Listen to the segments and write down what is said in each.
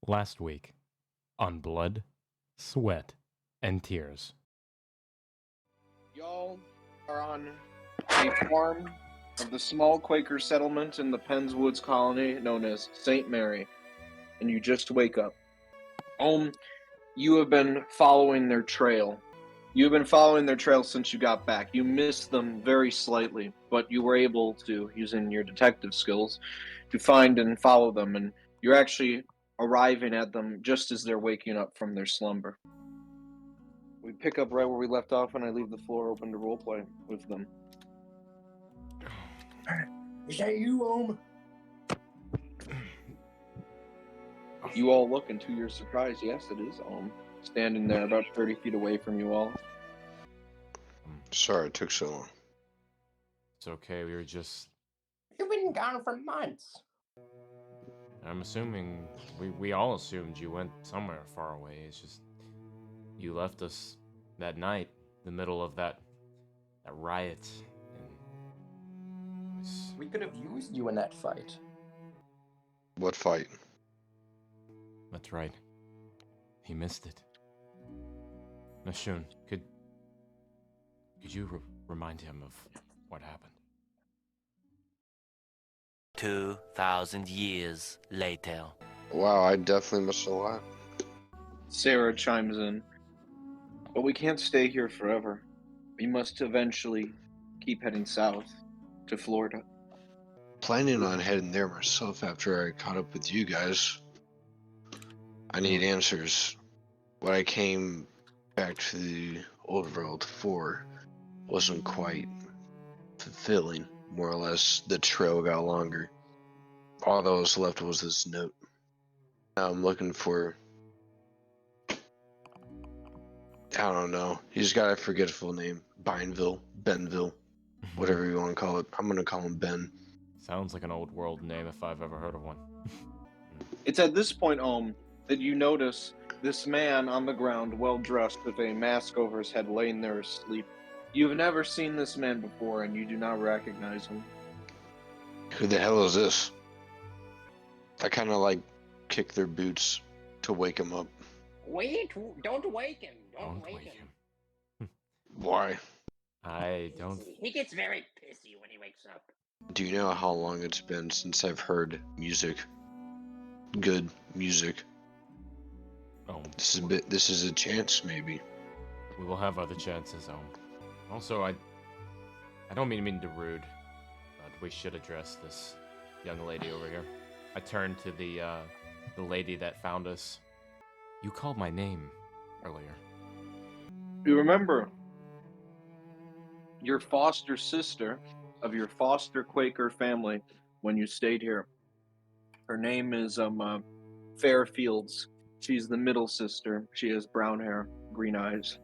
Last week on Blood, Sweat, and Tears. Y'all are on a farm of the small Quaker settlement in the Penns Woods colony known as St. Mary, and you just wake up. You have been following their trail. You've been following their trail since you got back. You missed them very slightly, but you were able to, using your detective skills, to find and follow them, and you're actually arriving at them just as they're waking up from their slumber. We pick up right where we left off, and I leave the floor open to roleplay with them. Is that you, Ohm? You all look, and to your surprise, yes, it is Ohm, standing there about 30 feet away from you all. Sorry it took so long. It's okay, we were just... You've been gone for months. I'm assuming... We all assumed you went somewhere far away. It's just... You left us that night, the middle of that riot, and... We could have used you in that fight. What fight? That's right. He missed it. Nashun, could you remind him of what happened? 2,000 years later. Wow, I definitely missed a lot. Sarah chimes in. But we can't stay here forever. We must eventually keep heading south to Florida. Planning on heading there myself after I caught up with you guys. I need answers. What I came back to the old world for wasn't quite fulfilling. More or less, the trail got longer. All that was left was this note. Now I'm looking for... I don't know. He's got a forgetful name. Benville, whatever you want to call it. I'm going to call him Ben. Sounds like an old world name if I've ever heard of one. It's at this point, Ohm, that you notice this man on the ground, well dressed, with a mask over his head, laying there asleep. You've never seen this man before, and you do not recognize him. Who the hell is this? I kind of kick their boots to wake him up. Wait, don't wake him. Don't Don't wake wake him. him. Why? I don't... He gets very pissy when he wakes up. Do you know how long it's been since I've heard music? Good music. Oh, This is a chance, maybe. we will have other chances, Also, I don't mean to rude, but we should address this young lady over here. I turned to the lady that found us. You called my name earlier. You remember your foster sister of your foster Quaker family when you stayed here. Her name is Fairfields. She's the middle sister. She has brown hair, green eyes.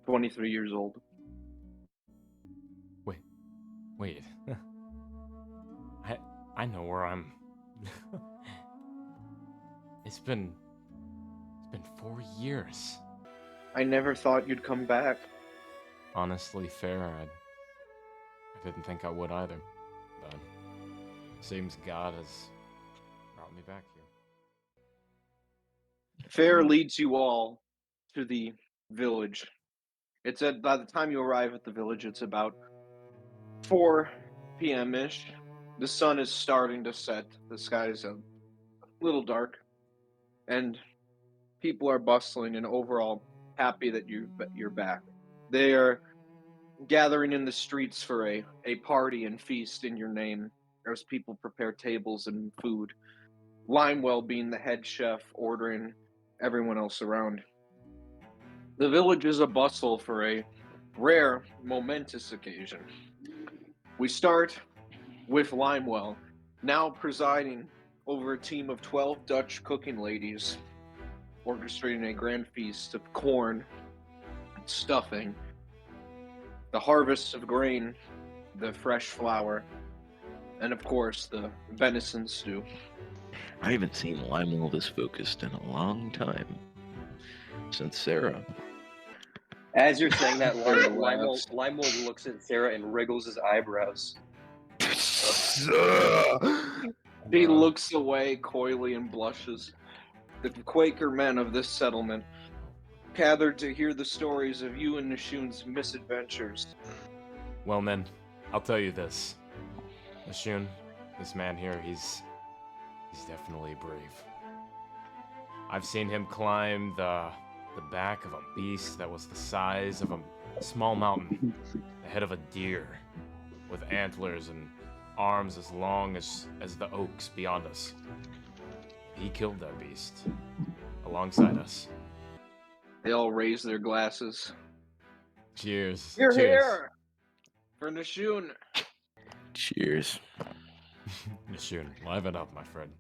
23 years old. Wait. I know where I'm... It's been 4 years. I never thought you'd come back. Honestly, fair, I didn't think I would either. But seems God has brought me back here. Fair leads you all to the village. By the time you arrive at the village, it's about 4 p.m.-ish. The sun is starting to set. The sky is a little dark. And people are bustling and overall happy that you're back. They are gathering in the streets for a party and feast in your name as people prepare tables and food. Limewell being the head chef, ordering everyone else around. The village is a bustle for a rare, momentous occasion. We start with Limewell, now presiding over a team of 12 Dutch cooking ladies, orchestrating a grand feast of corn, stuffing, the harvests of grain, the fresh flour, and of course the venison stew. I haven't seen Lionel this focused in a long time. Since Sarah. As you're saying that, Laughs. Limo looks at Sarah and wriggles his eyebrows. He looks away coyly and blushes. the Quaker men of this settlement gathered to hear the stories of you and Nishun's misadventures. Well, men, I'll tell you this. Nishun, this man here, he's definitely brave. I've seen him climb the back of a beast that was the size of a small mountain, the head of a deer, with antlers and arms as long as the oaks beyond us. He killed that beast alongside us. They all raise their glasses. Cheers. You're Cheers. here for Nishun. Cheers. Nishun, liven up, my friend.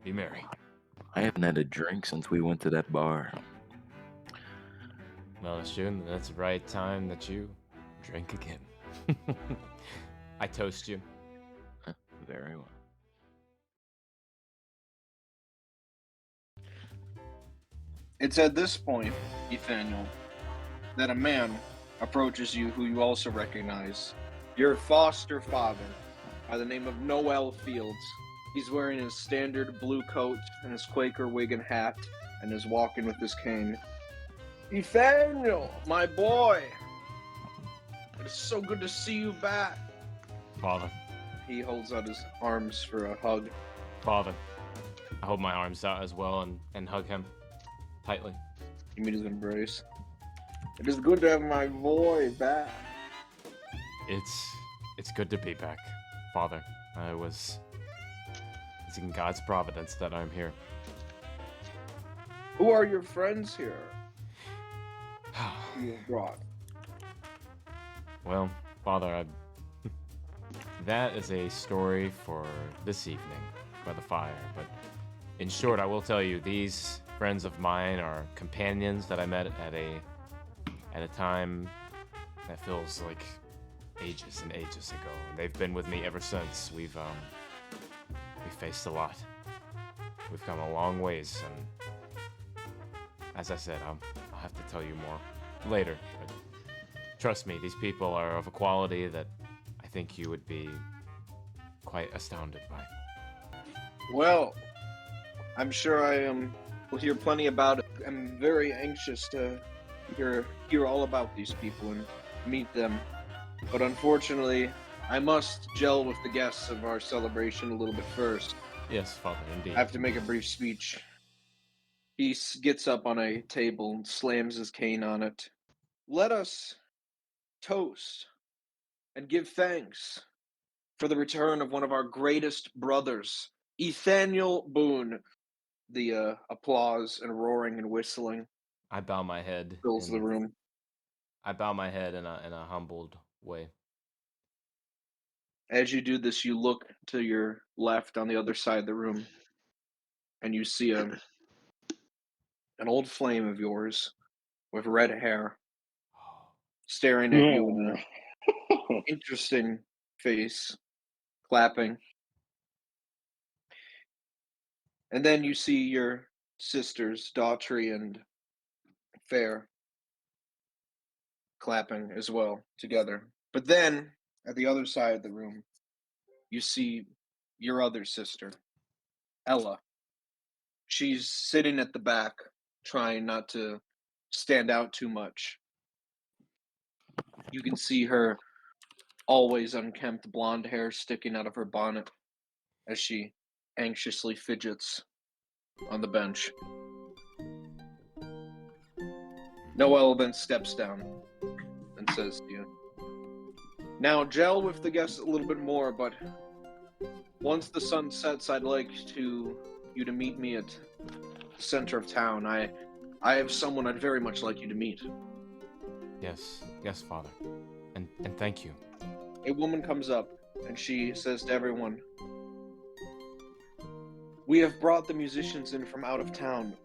Be merry. I haven't had a drink since we went to that bar. Well, Nishun, that's the right time that you drink again. I toast you. Very well. It's at this point, Nathaniel, that a man approaches you who you also recognize. Your foster father, by the name of Noel Fields. He's wearing his standard blue coat and his Quaker wig and hat, and is walking with his cane. Nathaniel, my boy! It is so good to see you back. Father. He holds out his arms for a hug. Father. I hold my arms out as well and hug him tightly. You meet his embrace. It is good to have my boy back. It's good to be back, Father. It's in God's providence that I'm here. Who are your friends here you have brought? Well, Father, that is a story for this evening by the fire. But in short, I will tell you, these friends of mine are companions that I met at a time that feels like ages and ages ago. And they've been with me ever since. We've faced a lot. We've come a long ways, and as I said, I'll have to tell you more later. But trust me, these people are of a quality that I think you would be quite astounded by. Well, I'm sure will hear plenty about it. I'm very anxious to hear all about these people and meet them. But unfortunately, I must gel with the guests of our celebration a little bit first. Yes, Father, indeed. I have to make a brief speech. He gets up on a table and slams his cane on it. Let us toast and give thanks for the return of one of our greatest brothers, Nathaniel Boone. The applause and roaring and whistling I bow my head. fills the room. I bow my head in a humbled way. As you do this, you look to your left on the other side of the room, and you see an old flame of yours with red hair staring at you with an interesting face, clapping. And then you see your sisters, Daughtry and Fair, clapping as well together. But then, at the other side of the room, you see your other sister, Ella. She's sitting at the back, trying not to stand out too much. You can see her always unkempt blonde hair sticking out of her bonnet as she anxiously fidgets on the bench. Noel then steps down and says to you, "Now gel with the guests a little bit more, but once the sun sets, I'd like you to meet me at the center of town. I have someone I'd very much like you to meet." Yes, Father. And thank you. A woman comes up and she says to everyone, "We have brought the musicians in from out of town.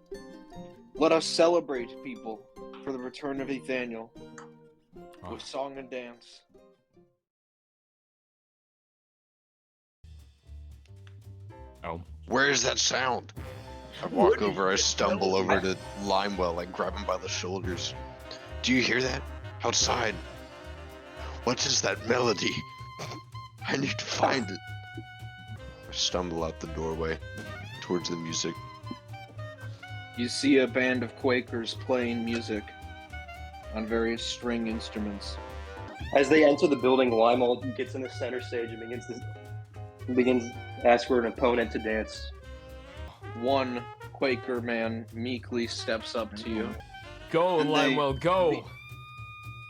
Let us celebrate, people, for the return of Nathaniel with song and dance." Oh. Where's that sound? I walk over, I stumble over to Limewell, I grab him by the shoulders. Do you hear that? Outside. What is that melody? I need to find it. I stumble out the doorway towards the music. You see a band of Quakers playing music on various string instruments. As they enter the building, Lionel gets in the center stage and begins to ask for an opponent to dance. One Quaker man meekly steps up to you. Go, And Limewell, go!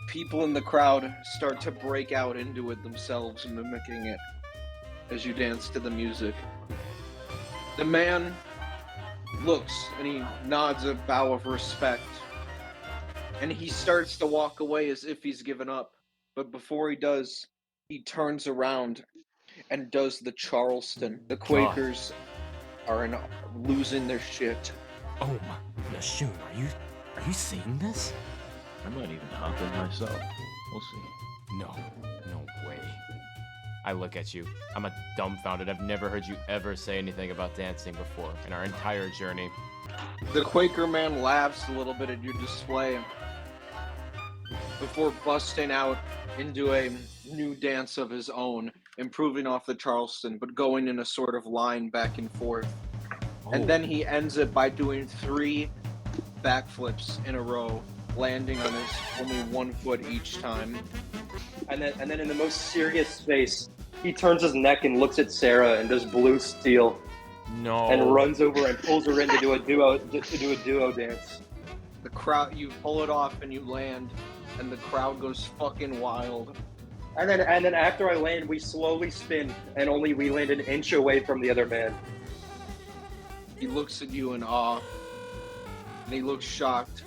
People in the crowd start to break out into it themselves, mimicking it as you dance to the music. The man looks and he nods a bow of respect, and he starts to walk away as if he's given up. But before he does, he turns around and does the Charleston. The Quakers are losing their shit. Oh, Nashun, are you seeing this? I might even hop in myself. We'll see. No way. I look at you. I'm dumbfounded. I've never heard you ever say anything about dancing before in our entire journey. The Quaker man laughs a little bit at your display before busting out into a new dance of his own, improving off the Charleston, but going in a sort of line back and forth. And then he ends it by doing 3 backflips in a row, landing on his only 1 foot each time. And then in the most serious face, he turns his neck and looks at Sarah and does blue steel No. and runs over and pulls her in to do a duo dance. The crowd, you pull it off and you land, and the crowd goes fucking wild. And then after I land, we slowly spin, and only we land an inch away from the other man. He looks at you in awe, and he looks shocked.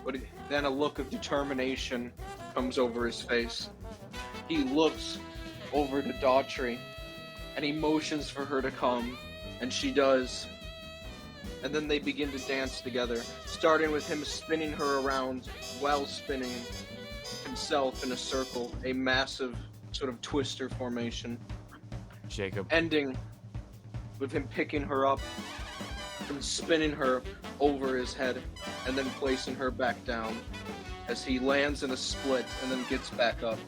But then a look of determination comes over his face. He looks over to Daughtry, and he motions for her to come, and she does. And then they begin to dance together, starting with him spinning her around while spinning himself in a circle, a massive sort of twister formation, Jacob. ending with him picking her up and spinning her over his head and then placing her back down as he lands in a split and then gets back up,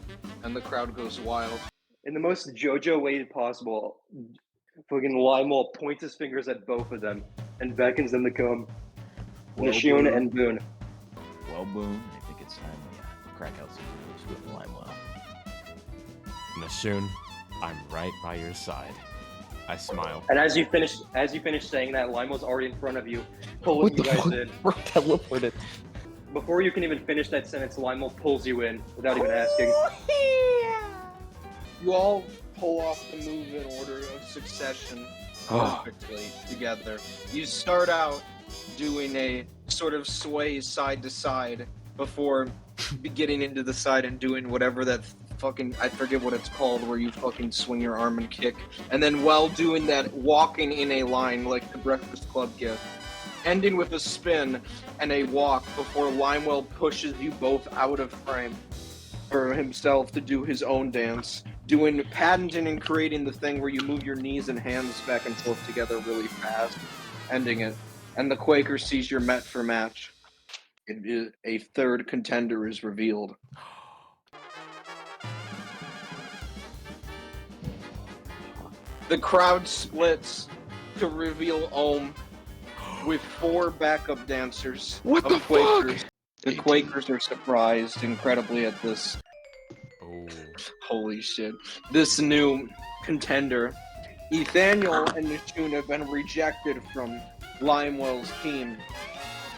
and the crowd goes wild. In the most JoJo way possible, fucking Lionel points his fingers at both of them and beckons them to come. Well, Nashun Boone. and Boone. Well, Boone, I think it's time we crack out some moves with Limewell. Nashun, I'm right by your side. I smile. And as you finish saying that, Lionel's already in front of you, pulling you guys in. We're teleported. Before you can even finish that sentence, Lionel pulls you in without even asking. You all pull off the move in order of succession perfectly together. You start out doing a sort of sway side to side before getting into the side and doing whatever that fucking, I forget what it's called, where you fucking swing your arm and kick. And then while doing that, walking in a line like the Breakfast Club gift. Ending with a spin and a walk before Limewell pushes you both out of frame for himself to do his own dance. Patenting and creating the thing where you move your knees and hands back and forth together really fast, ending it. And the Quaker sees you're met for match. It is a third contender is revealed. The crowd splits to reveal Ohm with 4 backup dancers. What of the Quakers. fuck? The Quakers are surprised incredibly at this. Oh. Holy shit. This new contender. Ethaniel and Nashun have been rejected from Limewell's team.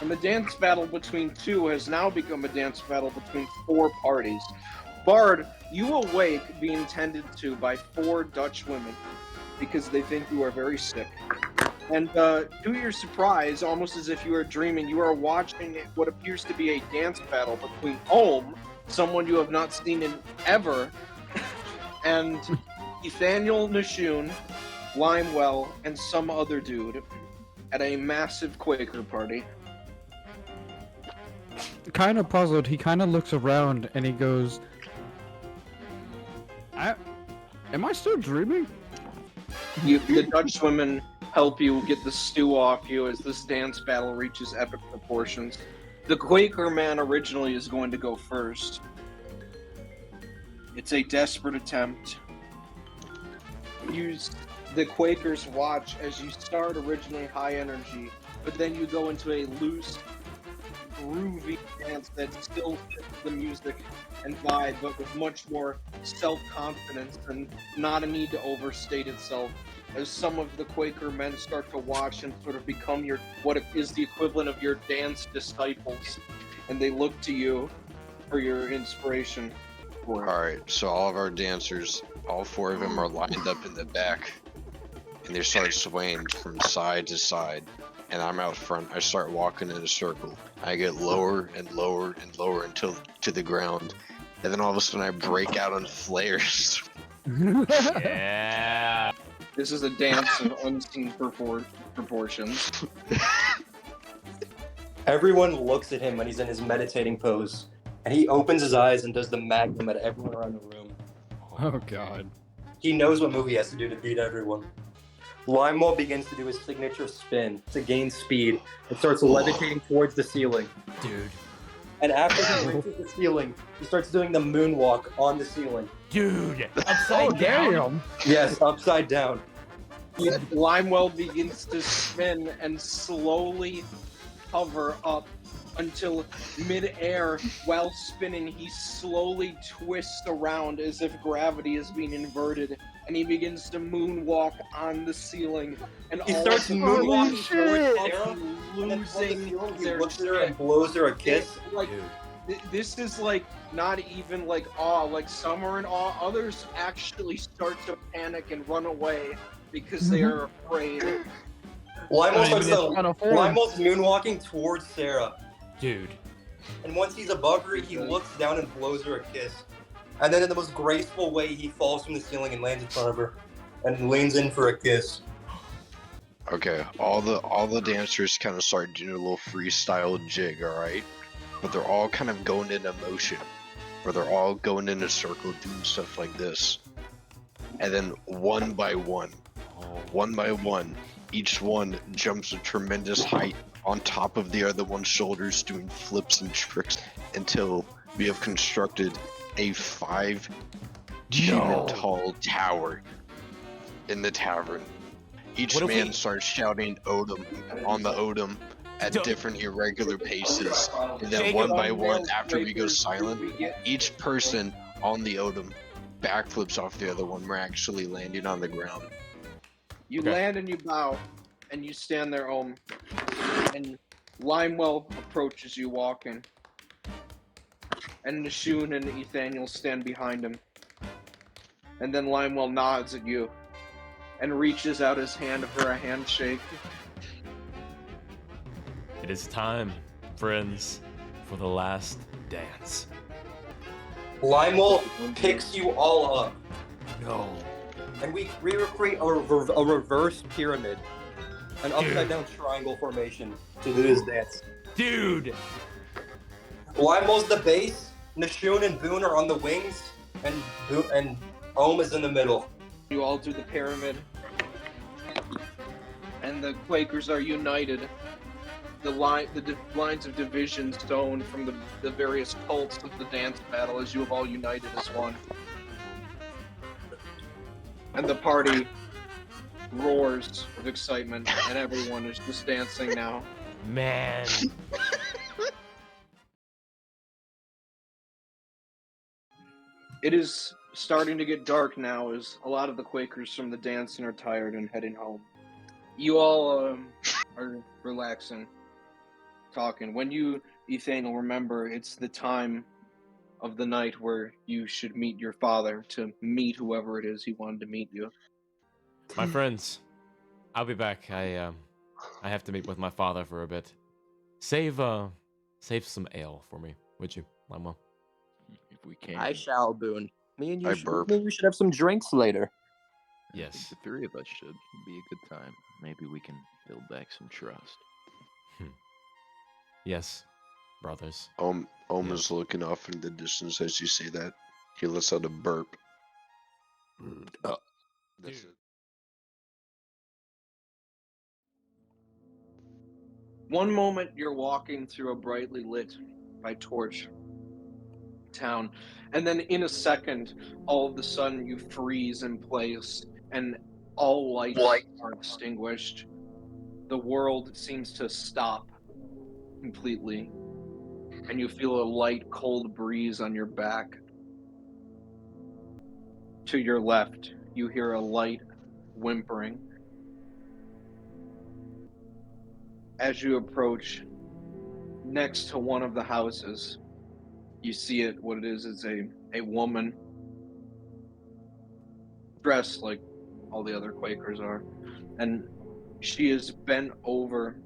And the dance battle between 2 has now become a dance battle between 4 parties. Bard, you awake being tended to by 4 Dutch women because they think you are very sick. And to your surprise, almost as if you are dreaming, you are watching what appears to be a dance battle between Ohm, someone you have not seen in ever, and Ethaniel Nashun, Limewell, and some other dude at a massive Quaker party. Kind of puzzled, he kind of looks around and he goes, am I still dreaming? The Dutch women help you get the stew off you as this dance battle reaches epic proportions. The Quaker man originally is going to go first. It's a desperate attempt. The Quakers watch as you start originally high energy, but then you go into a loose, groovy dance that still fits the music and vibe, but with much more self-confidence and not a need to overstate itself. As some of the Quaker men start to watch and sort of become your what is the equivalent of your dance disciples, and they look to you for your inspiration. All right, so all of our dancers, all 4 of them are lined up in the back, and they start swaying from side to side. And I'm out front. I start walking in a circle. I get lower and lower and lower until to the ground, and then all of a sudden I break out on flares. Yeah. This is a dance of unseen proportions. Everyone looks at him when he's in his meditating pose, and he opens his eyes and does the magnum at everyone around the room. Oh god. He knows what move he has to do to beat everyone. Limewall begins to do his signature spin to gain speed and starts levitating towards the ceiling. Dude. And after he reaches the ceiling, he starts doing the moonwalk on the ceiling. Dude. Oh Upside down. damn. Yes, upside down. Limewell begins to spin and slowly hover up until mid-air. While spinning, he slowly twists around as if gravity is being inverted, and he begins to moonwalk on the ceiling. And He all starts of the moonwalking shit. towards Sarah, and then from the losing ceiling, he their looks at her and shit. blows her a kiss. Like, this is like not even like awe. Like some are in awe, others actually start to panic and run away because they are afraid. Lionel starts to on a form. Lionel's moonwalking towards Sarah, Dude. and once he's above her, he looks down and blows her a kiss. And then in the most graceful way, he falls from the ceiling and lands in front of her, and leans in for a kiss. Okay, all the dancers kind of start doing a little freestyle jig, all right? But they're all kind of going into motion, or they're all going in a circle doing stuff like this. And then one by one, each one jumps a tremendous height on top of the other one's shoulders, doing flips and tricks until we have constructed a 5-genit-tall tower in the tavern. Each What if man we- starts shouting Odom on the Odom at Don't- different irregular paces, and then Jacob, one by Male one, after we go Quakers, silent, we get- each person on the Odom backflips off the other one. We're actually landing on the ground. You Okay. land and you bow, and you stand there, and Limewell approaches you walking. And Nishun and Ethaniel stand behind him. And then Limewell nods at you and reaches out his hand for a handshake. It is time, friends, for the last dance. Lionel picks you all up, No. and we recreate a reverse pyramid, an upside down triangle formation to do this dance. Dude. Lionel's the base, Nishun and Boone are on the wings, and Ohm is in the middle. You all do the pyramid. And the Quakers are united. The lines of division stone from the various cults of the dance battle as you have all united as one. And the party roars with excitement, and everyone is just dancing now. Man. It is starting to get dark now as a lot of the Quakers from the dancing are tired and heading home. You all are relaxing, talking. When you, Ethaniel, remember it's the time of the night where you should meet your father to meet whoever it is he wanted to meet you. My friends, I'll be back. I have to meet with my father for a bit. Save some ale for me, would you, Limo? If we can. I shall, Boone. Me and you, I should, burp. me and you should have some drinks later. I think Yes. the 3 of us should. It'd be a good time. Maybe we can build back some trust. Yes, brothers. Ohm Yeah. is looking off in the distance as you say that. He lets out a burp. That's Dude. it. One moment you're walking through a brightly lit by torch town, and then in a second, all of a sudden you freeze in place and all lights are extinguished. the world seems to stop completely, and you feel a light, cold breeze on your back. To your left, you hear a light whimpering. As you approach next to one of the houses, you see it. What it is a woman dressed like all the other Quakers are, and she is bent over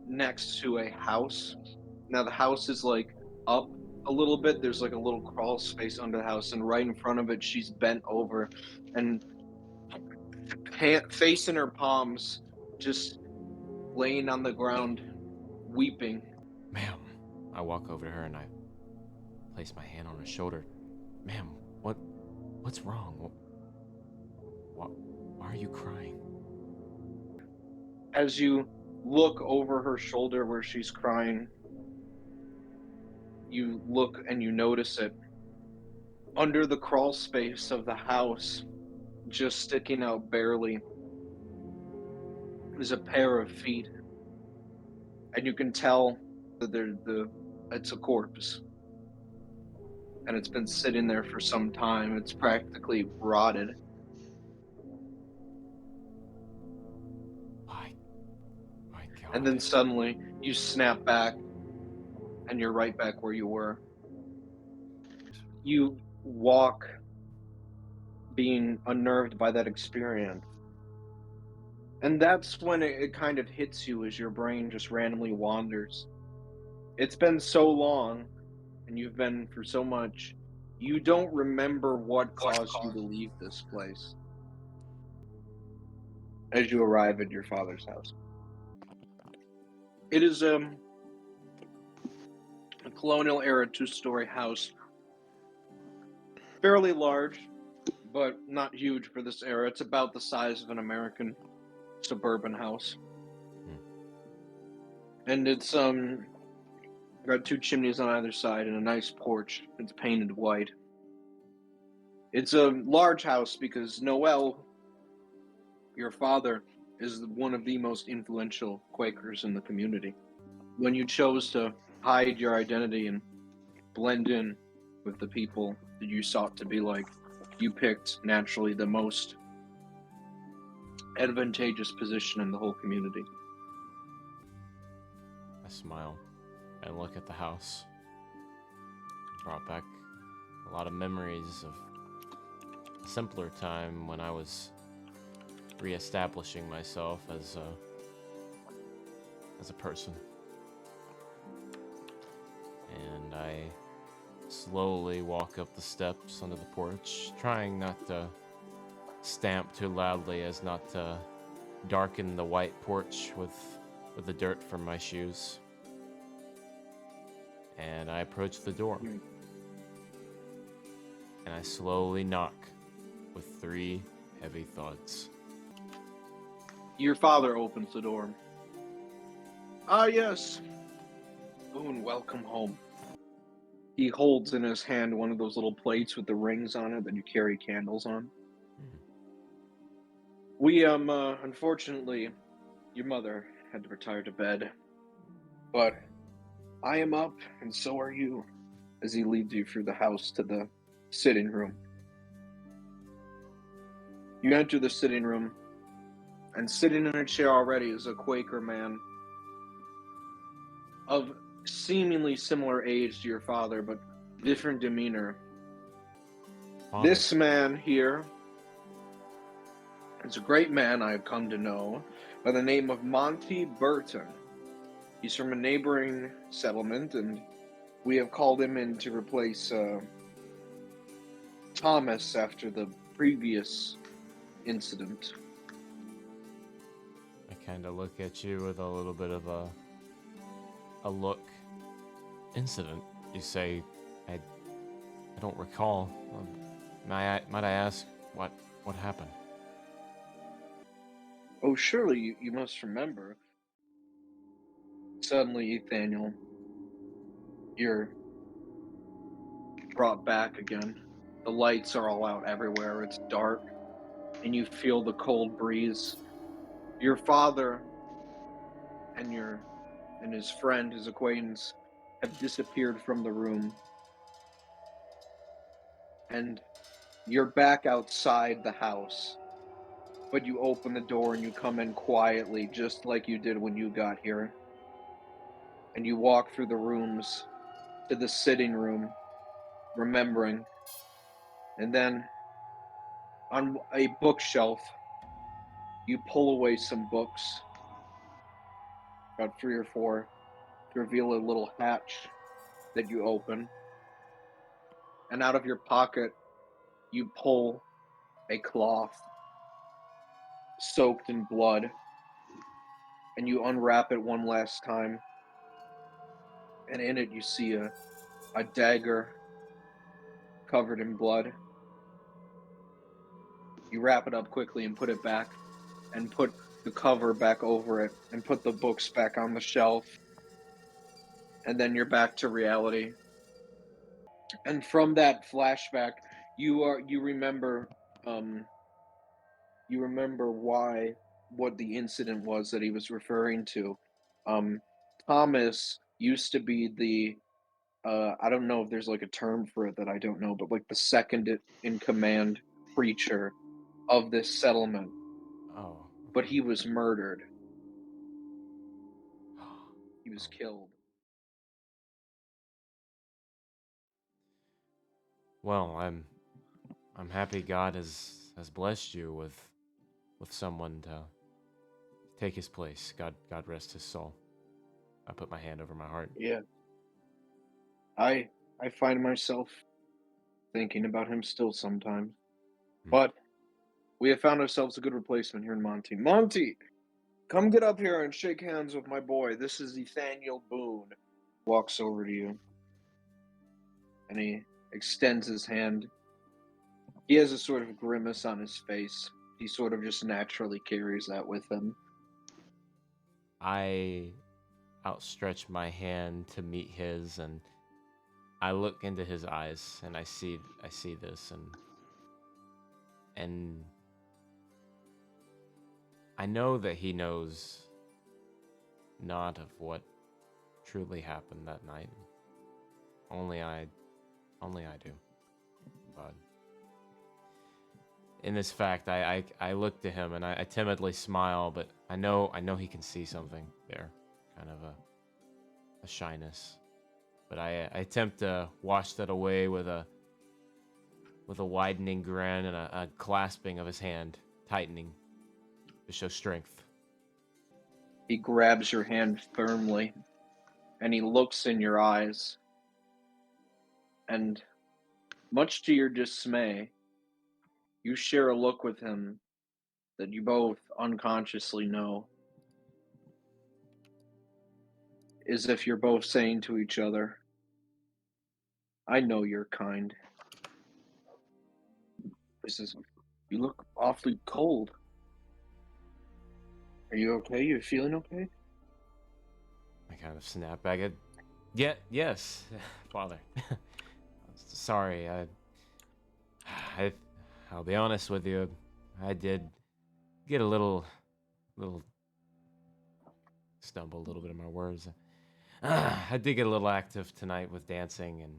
next to a house. Now the house is like up a little bit. There's like a little crawl space under the house, and right in front of it, she's bent over and face in her palms, just laying on the ground, weeping. Ma'am, I walk over to her and I place my hand on her shoulder. Ma'am, what's wrong? Why are you crying? As you look over her shoulder where she's crying, you look and you notice it. Under the crawl space of the house, just sticking out barely, is a pair of feet. And you can tell that it's a corpse. And it's been sitting there for some time. It's practically rotted. My God. And then suddenly you snap back and you're right back where you were. You walk being unnerved by that experience. And that's when it kind of hits you as your brain just randomly wanders. It's been so long and you've been through so much, you don't remember what caused you to leave this place as you arrive at your father's house. It is a colonial era 2-story house. Fairly large, but not huge for this era. It's about the size of an American suburban house. And it's got 2 chimneys on either side and a nice porch. It's painted white. It's a large house because Noel, your father, is one of the most influential Quakers in the community. When you chose to hide your identity and blend in with the people that you sought to be like, you picked naturally the most advantageous position in the whole community. I smile and look at the house. Brought back a lot of memories of a simpler time when I was reestablishing myself as a person. And I slowly walk up the steps onto the porch, trying not to stamp too loudly as not to darken the white porch with the dirt from my shoes. And I approach the door. And I slowly knock with 3 heavy thuds. Your father opens the door. Ah, yes. Boone, welcome home. He holds in his hand one of those little plates with the rings on it that you carry candles on. We, unfortunately, your mother had to retire to bed. But I am up, and so are you, as he leads you through the house to the sitting room. You enter the sitting room, and sitting in a chair already is a Quaker man of seemingly similar age to your father, but different demeanor. Father. This man here is a great man I have come to know by the name of Monty Burton. He's from a neighboring settlement, and we have called him in to replace Thomas after the previous incident. I kind of look at you with a little bit of a look. Incident, you say? I don't recall. Might I ask what happened? Oh, surely you must remember. Suddenly, Nathaniel, you're brought back again. The lights are all out everywhere. It's dark, and you feel the cold breeze. Your father and his friend, his acquaintance, have disappeared from the room, and you're back outside the house. But you open the door and you come in quietly, just like you did when you got here. And you walk through the rooms to the sitting room, remembering. And then on a bookshelf, you pull away some books, about 3 or 4, to reveal a little hatch that you open. And out of your pocket, you pull a cloth soaked in blood, and you unwrap it one last time. And in it, you see a dagger covered in blood. You wrap it up quickly and put it back, and put the cover back over it, and put the books back on the shelf. And then you're back to reality. And from that flashback, you remember um you remember what the incident was that he was referring to. Um Thomas used to be the I don't know if there's like a term for it that I don't know, but like the second in command preacher of this settlement, Oh. but he was murdered. He was Oh. killed. Well, I'm happy God has blessed you with someone to take his place. God rest his soul. I put my hand over my heart. Yeah. I find myself thinking about him still sometimes. Hmm. But we have found ourselves a good replacement here in Monty. Monty, come get up here and shake hands with my boy. This is Nathaniel Boone. Walks over to you and he extends his hand. He has a sort of grimace on his face. He sort of just naturally carries that with him. I outstretch my hand to meet his, and I look into his eyes, and I see this, and I know that he knows not of what truly happened that night. Only I do. But in this fact, I look to him and I timidly smile, but I know he can see something there, kind of a shyness. But I attempt to wash that away with a widening grin and a clasping of his hand, tightening to show strength. He grabs your hand firmly and he looks in your eyes. And much to your dismay, you share a look with him that you both unconsciously know. As if you're both saying to each other, I know you're kind. This is, you look awfully cold. Are you okay? You feeling okay? I kind of snap back at, yes, Father. Sorry, I'll be honest with you. I did get a little stumble a little bit in my words. I did get a little active tonight with dancing, and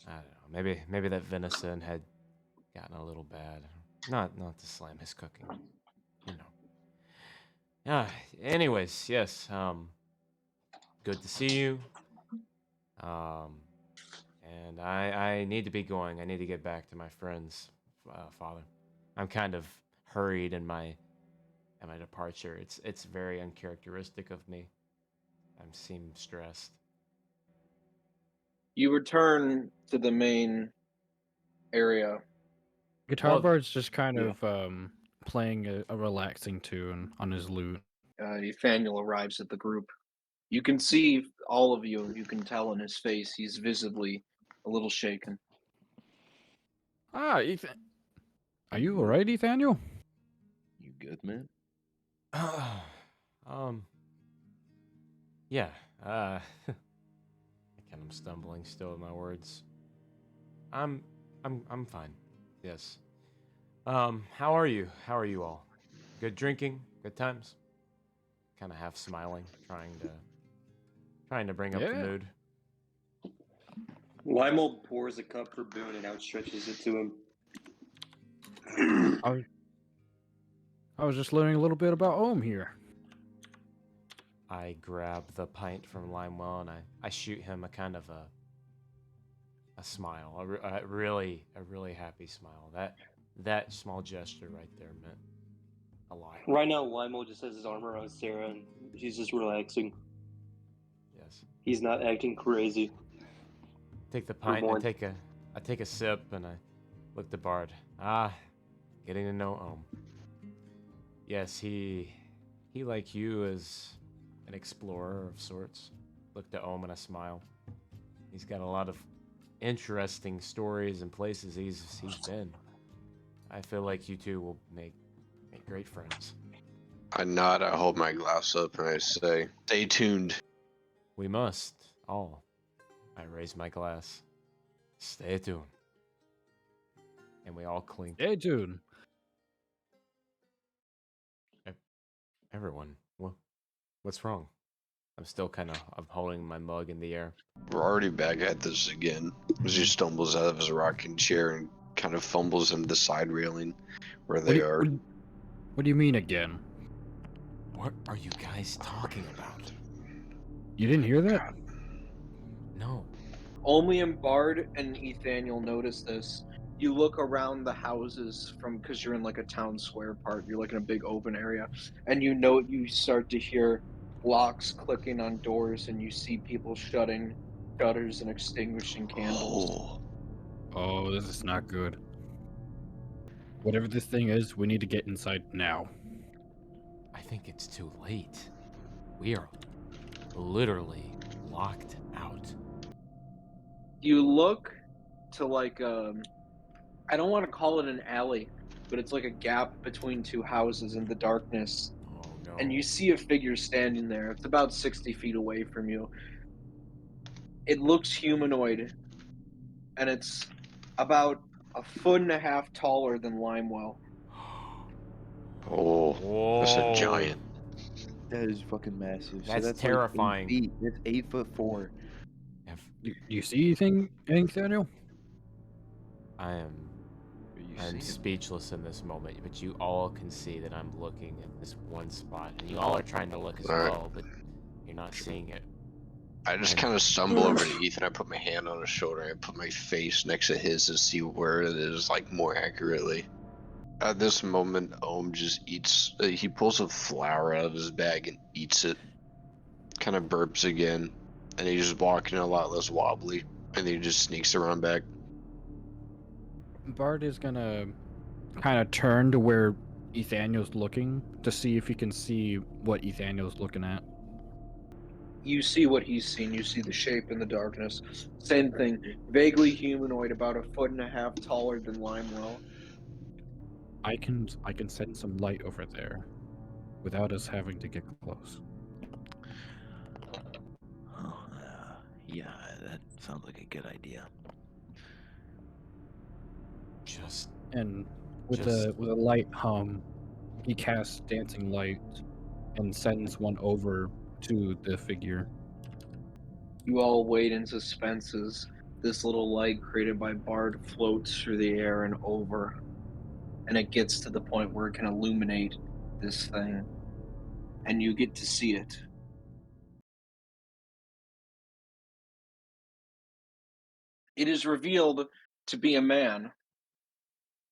I don't know. Maybe that venison had gotten a little bad. Not to slam his cooking, you know. Anyways, yes. Good to see you. And I need to be going. I need to get back to my friends, Father. I'm kind of hurried in my departure. It's very uncharacteristic of me. I seem stressed. You return to the main area. Guitar Well, Bard's just kind yeah. of playing a relaxing tune on his lute. Nathaniel arrives at the group. You can see all of you. You can tell in his face he's visibly a little shaken. Ah, Ethan. Are you alright, Nathaniel? You good, man? Yeah. I kind of stumbling still with my words. I'm fine. Yes. How are you? How are you all? Good drinking? Good times? kind of half smiling, trying to bring up the Yeah. mood. Lionel pours a cup for Boone and outstretches it to him. I was just learning a little bit about Ohm here. I grab the pint from Limewell and I shoot him a kind of a smile, a really happy smile. That small gesture right there meant a lot. Right now, Lionel just has his arm around Sarah and she's just relaxing. Yes. He's not acting crazy. Take the pint. one. I take a sip and I look to Bard. Ah, getting to know Ohm. Yes, he like you is an explorer of sorts. Look to Ohm and I smile. He's got a lot of interesting stories and places he's been. I feel like you two will make great friends. I nod, I hold my glass up, and I say, stay tuned. We must all. I raise my glass. Stay tuned. And we all clink. Hey, dude. Everyone, what's wrong? I'm still I'm holding my mug in the air. We're already back at this again. As he stumbles out of his rocking chair and kind of fumbles into the side railing where they are. What do you mean again? What are you guys talking about? You didn't hear that? No. Only Bard and Ethaniel notice this. You look around the houses because you're in like a town square part. You're like in a big open area, and you start to hear locks clicking on doors, and you see people shutting shutters and extinguishing candles. Oh, this is not good. Whatever this thing is, we need to get inside now. I think it's too late. We are literally locked out. You look to like I don't want to call it an alley, but it's like a gap between two houses in the darkness. Oh no. And you see a figure standing there. It's about 60 feet away from you. It looks humanoid, and it's about 1.5 feet taller than Limewell. Oh, that's a giant. That is fucking massive. That's so that's terrifying. Like 8 feet. That's 8'4". Do you see anything, Daniel? I'm speechless in this moment, but you all can see that I'm looking at this one spot, and you all are trying to look as well, but you're not seeing it. I just kind of stumble over to Ethan. I put my hand on his shoulder. I put my face next to his to see where it is, like, more accurately. At this moment, Ohm just eats. He pulls a flower out of his bag and eats it. Kind of burps again, and he's just walking a lot less wobbly. And then he just sneaks around back. Bard is gonna kind of turn to where Ethaniel's looking to see if he can see what Ethaniel's looking at. You see what he's seen. You see the shape in the darkness. Same thing. Vaguely humanoid, about 1.5 feet taller than Limewell. I can send some light over there without us having to get close. Oh, yeah, that sounds like a good idea. And with a light hum, he casts dancing light and sends one over to the figure. You all wait in suspense as this little light created by Bard floats through the air and over. And it gets to the point where it can illuminate this thing. And you get to see it. It is revealed to be a man,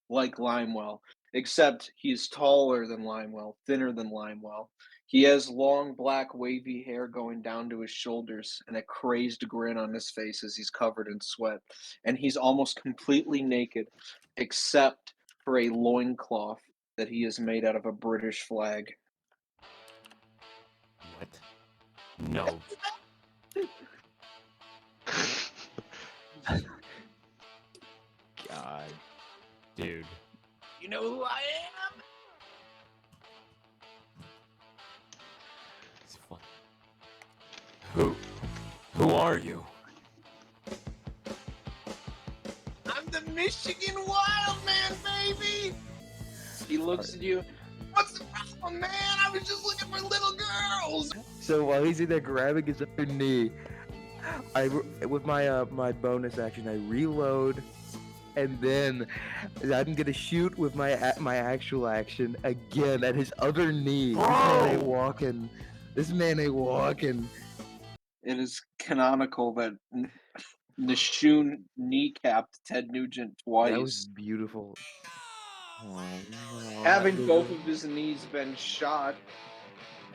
like Limewell, except he's taller than Limewell, thinner than Limewell. He has long, black, wavy hair going down to his shoulders and a crazed grin on his face as he's covered in sweat. And he's almost completely naked, except for a loincloth that he has made out of a British flag. What? No. God. Dude. You know who I am? It's fun. Who are you? I'm the Michigan Wild Man, baby! He looks at you. What's the problem? Oh man, I was just looking for little girls. So while he's in there grabbing his other knee, with my bonus action, I reload, and then I'm gonna shoot with my actual action again at his other knee. This man ain't walking. It is canonical that Nishun kneecapped Ted Nugent twice. That was beautiful. Having both of his knees been shot,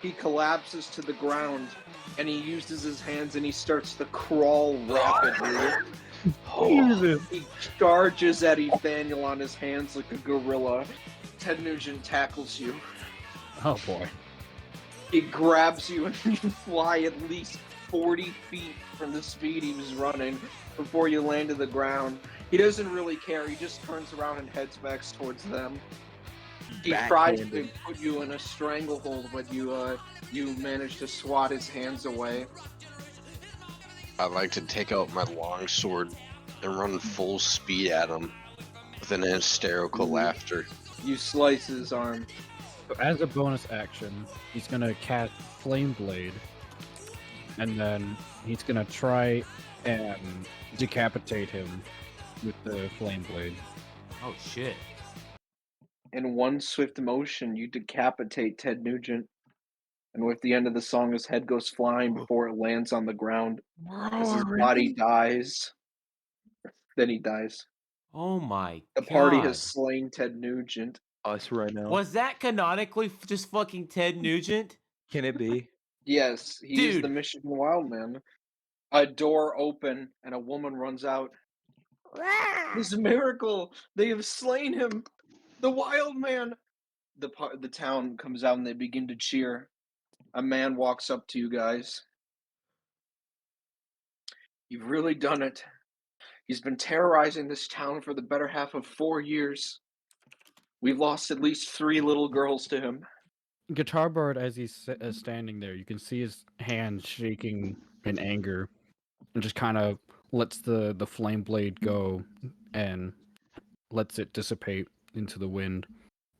he collapses to the ground and he uses his hands and he starts to crawl rapidly. He charges at Nathaniel on his hands like a gorilla. Ted Nugent tackles you. Oh boy. He grabs you and you fly at least 40 feet from the speed he was running before you land to the ground. He doesn't really care. He just turns around and heads back towards them. He tries to put you in a stranglehold, but you manage to swat his hands away. I'd like to take out my long sword and run full speed at him with an hysterical laughter. You slice his arm. As a bonus action, he's gonna cast Flame Blade, and then he's gonna try and decapitate him with the Flame Blade. Oh shit. In one swift motion, you decapitate Ted Nugent. And with the end of the song, his head goes flying before it lands on the ground. As his body dies. Then he dies. Oh my The god. party has slain Ted Nugent. Us right now. Was that canonically just fucking Ted Nugent? Can it be? Yes, he is Dude. the Michigan Wildman. A door open and a woman runs out. This miracle! They have slain him! The wild man! The town comes out and they begin to cheer. A man walks up to you guys. You've really done it. He's been terrorizing this town for the better half of 4 years. We've lost at least 3 little girls to him. Guitar Bard, as he's standing there, you can see his hand shaking in anger, and just kind of lets the flame blade go and lets it dissipate into the wind.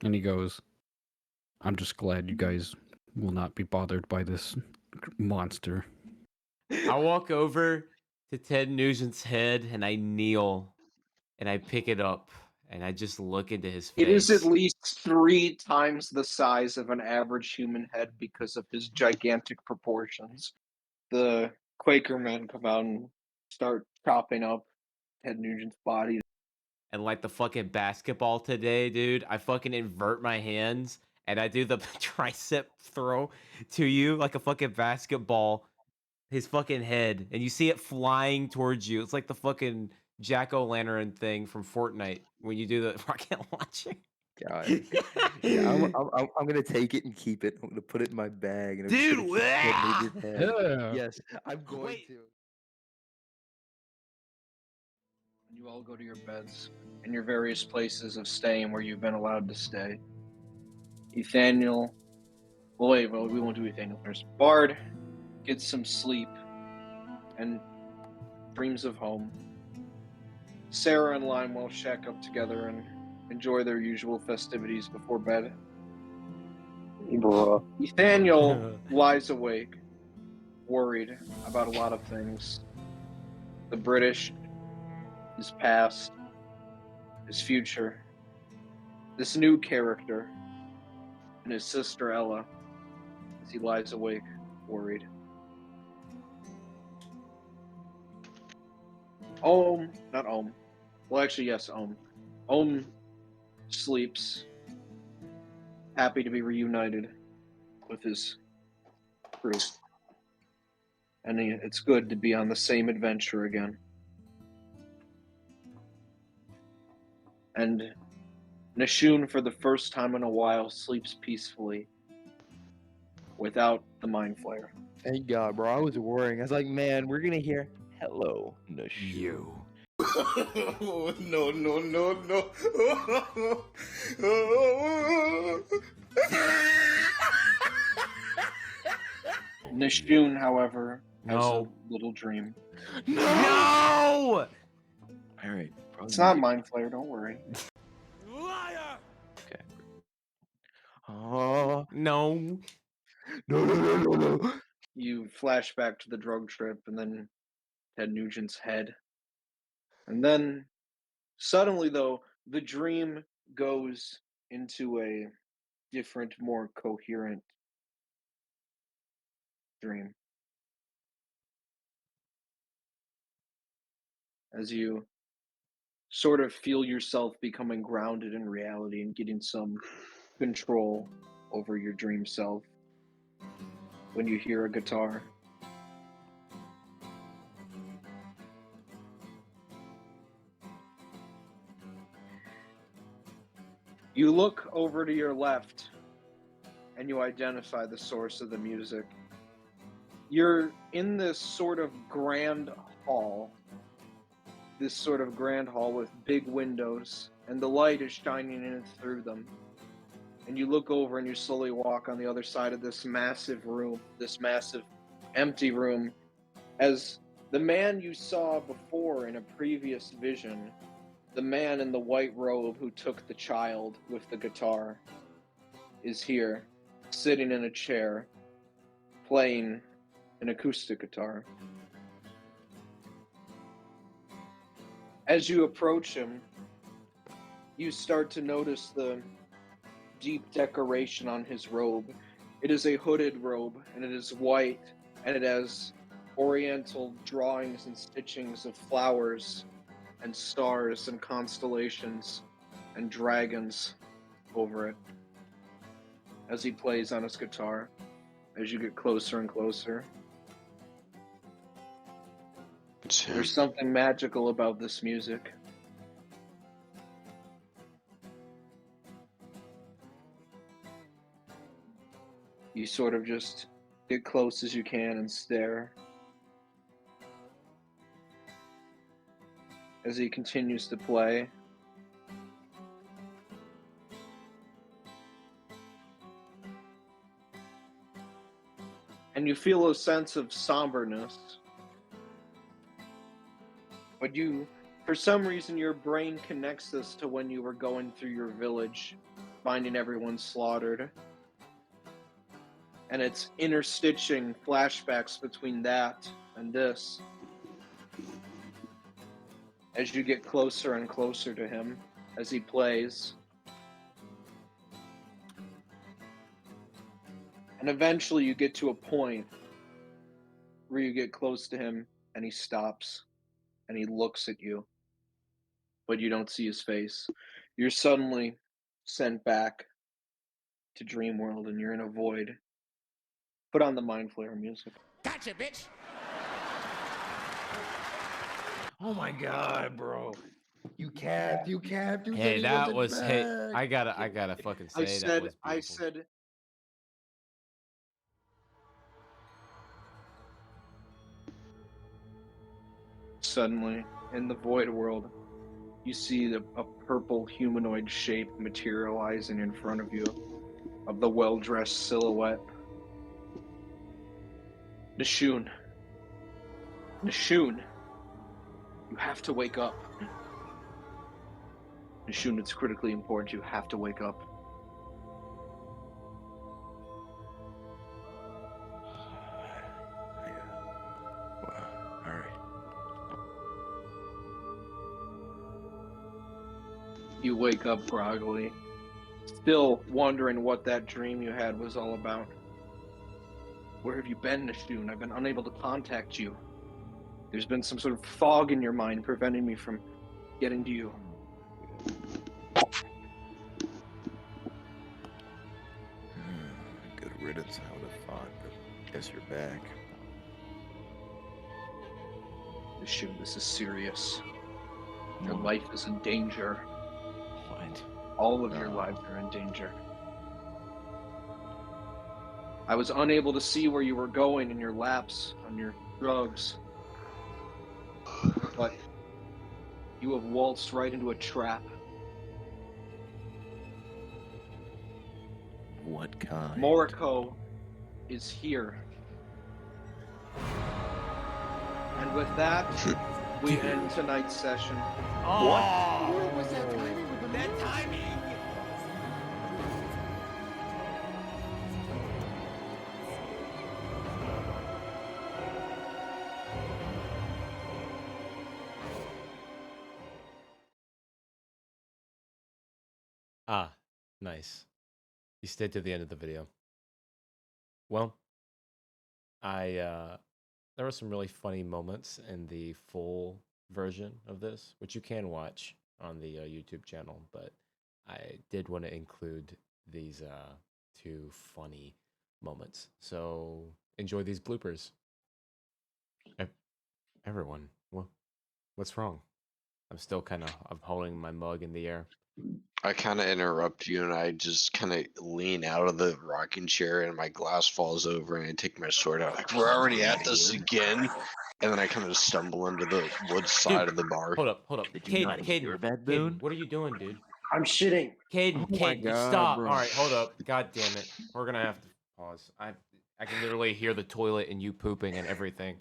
And he goes, "I'm just glad you guys will not be bothered by this monster." I walk over to Ted Nugent's head and I kneel and I pick it up and I just look into his face. It is at least 3 times the size of an average human head because of his gigantic proportions. The Quaker men come out and start chopping up Ted Nugent's body. And like the fucking basketball today, dude, I fucking invert my hands and I do the tricep throw to you like a fucking basketball, his fucking head, and you see it flying towards you. It's like the fucking jack-o'-lantern thing from Fortnite when you do the rocket launcher. God. Yeah, I'm gonna take it and keep it. I'm gonna put it in my bag. And I'm just Dude, gonna keep yeah! Ted Nugent's head. Yeah. Yes, I'm going Wait. to. You all go to your beds in your various places of staying where you've been allowed to stay. Nathaniel, we won't do Nathaniel first. Bard gets some sleep and dreams of home. Sarah and Limewell shack up together and enjoy their usual festivities before bed. Bruh. Nathaniel lies awake, worried about a lot of things. The British, his past, his future, this new character, and his sister Ella, as he lies awake, worried. Not Ohm. Well, actually, yes, Ohm. Ohm sleeps, happy to be reunited with his crew. And it's good to be on the same adventure again. And Nishun, for the first time in a while, sleeps peacefully without the mind flare. Thank God, bro. I was worrying. I was like, man, we're gonna hear hello, Nush. You. No. Nishun, however, has No. a little dream. No! All right. It's not mind flare, don't worry. Okay. Oh. No. No. No, no, no, no, no. You flash back to the drug trip and then Ted Nugent's head. And then suddenly, though, the dream goes into a different, more coherent dream. As you sort of feel yourself becoming grounded in reality and getting some control over your dream self when you hear a guitar. You look over to your left and you identify the source of the music. You're in this sort of grand hall. This sort of grand hall with big windows, and the light is shining in through them. And you look over and you slowly walk on the other side of this massive room, this massive empty room, as the man you saw before in a previous vision, the man in the white robe who took the child with the guitar, is here, sitting in a chair, playing an acoustic guitar. As you approach him, you start to notice the deep decoration on his robe. It is a hooded robe, and it is white, and it has oriental drawings and stitchings of flowers and stars and constellations and dragons over it. As he plays on his guitar, as you get closer and closer. It's him. There's something magical about this music. You sort of just get close as you can and stare as he continues to play. And you feel a sense of somberness. But you, for some reason, your brain connects this to when you were going through your village, finding everyone slaughtered. And it's interstitching flashbacks between that and this. As you get closer and closer to him, as he plays. And eventually you get to a point where you get close to him and he stops. And he looks at you, but you don't see his face. You're suddenly sent back to Dreamworld, and you're in a void. Put on the Mind Flayer music. Gotcha, bitch. Oh my god, bro. You capped. You said Hey, he that wasn't was hey. back. I gotta fucking say that was I beautiful. said. Suddenly, in the void world, you see a purple humanoid shape materializing in front of you, of the well-dressed silhouette. Nishun. Nishun, you have to wake up. Nishun, it's critically important. You have to wake up. All right. You wake up groggily, still wondering what that dream you had was all about. Where have you been, Nishun? I've been unable to contact you. There's been some sort of fog in your mind preventing me from getting to you. Good riddance. I would have thought, but guess you're back. Nishun, this is serious. Your life is in danger. What? All of your lives are in danger. I was unable to see where you were going in your lapse on your drugs. But you have waltzed right into a trap. What kind? Moriko is here. And with that, we end tonight's session. Oh, what was that timing? That timing. Ah, nice. You stayed to the end of the video. Well, there were some really funny moments in the full version of this, which you can watch on the YouTube channel, but I did want to include these 2 funny moments. So enjoy these bloopers. Everyone, what's wrong? I'm still I'm holding my mug in the air. I kind of interrupt you and I just kind of lean out of the rocking chair and my glass falls over and I take my sword out like, we're already at this again. And then I kind of stumble into the wood side of the bar. Hold up. Did you not hear that, Boone? What are you doing, dude? I'm shitting. Caden, Oh my Caden, God, stop. bro. All right, hold up. God damn it. We're gonna have to pause. I can literally hear the toilet and you pooping and everything.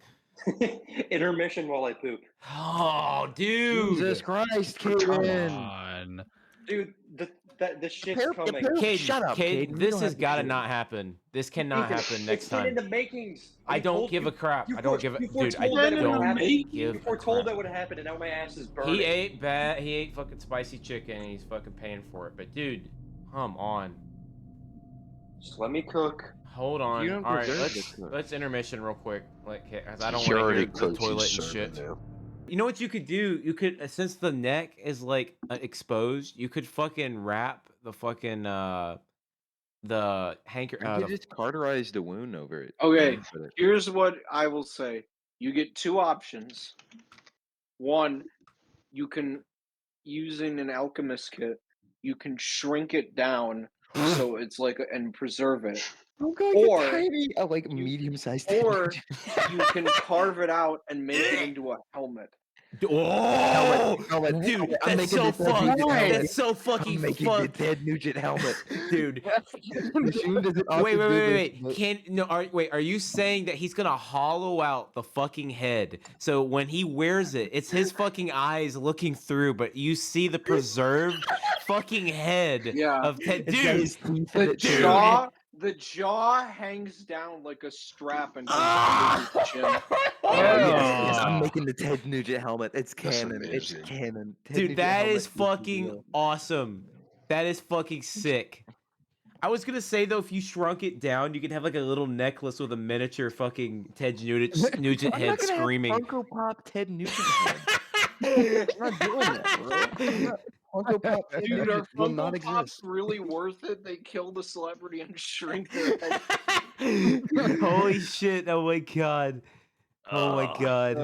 Intermission while I poop. Oh, dude. Jesus Christ, Come Caden. on. Dude, the shit's Prepare- coming. prepare- Caden, Shut up, Caden. We This don't has have to got to shoot. not happen. This cannot Ethan, happen next it's been in time. the makings. I You don't told- give a crap. you I don't fore- give a you dude. I foretold that it would don't happen. give You a foretold crap. that would happen, and now my ass is burning. He ate bad. He ate fucking spicy chicken, and he's fucking paying for it. But dude, come on. Just let me cook. Hold on. don't All right, deserve this cook. let's intermission real quick. Like, 'cause I don't You want to already hear the cooked, you toilet and servant shit. now. You know what you could do? You could, since the neck is like exposed, you could fucking wrap the fucking the hanker. You could just cauterize the wound over it. Okay, Put it- here's what I will say. You get 2 options. One, you can, using an alchemist kit, you can shrink it down so it's like and preserve it. I'm going Or- to tiny, like medium-sized. Or you can carve it out and make it into a helmet. Oh, helmet. dude, I'm that's making so this Ted fucked. Nugent helmet. That's so I'm fucking making the fucked, Ted Nugent helmet. dude. Machine doesn't Wait. but- Are you saying that he's gonna hollow out the fucking head so when he wears it, it's his fucking eyes looking through, but you see the preserved fucking head Yeah. of Ted? It's got Dude, his teeth in The it, too. jaw hangs down like a strap and Ah! comes under his chin. Oh, yes, Oh. I'm making the Ted Nugent helmet. It's That's canon. It's amazing. canon. Ted dude, Nugent that helmet is fucking real. awesome. That is fucking sick. I was gonna say though, if you shrunk it down, you could have like a little necklace with a miniature fucking Ted Nugent I'm head not gonna have screaming. Funko Pop Ted Nugent head. I'm not doing that, bro. I'm not- Funko Pop Ted Dude, are Nugent will not Funko Pops exist. really worth it? They kill the celebrity and shrink their head. Holy shit! Oh my god! Oh my god!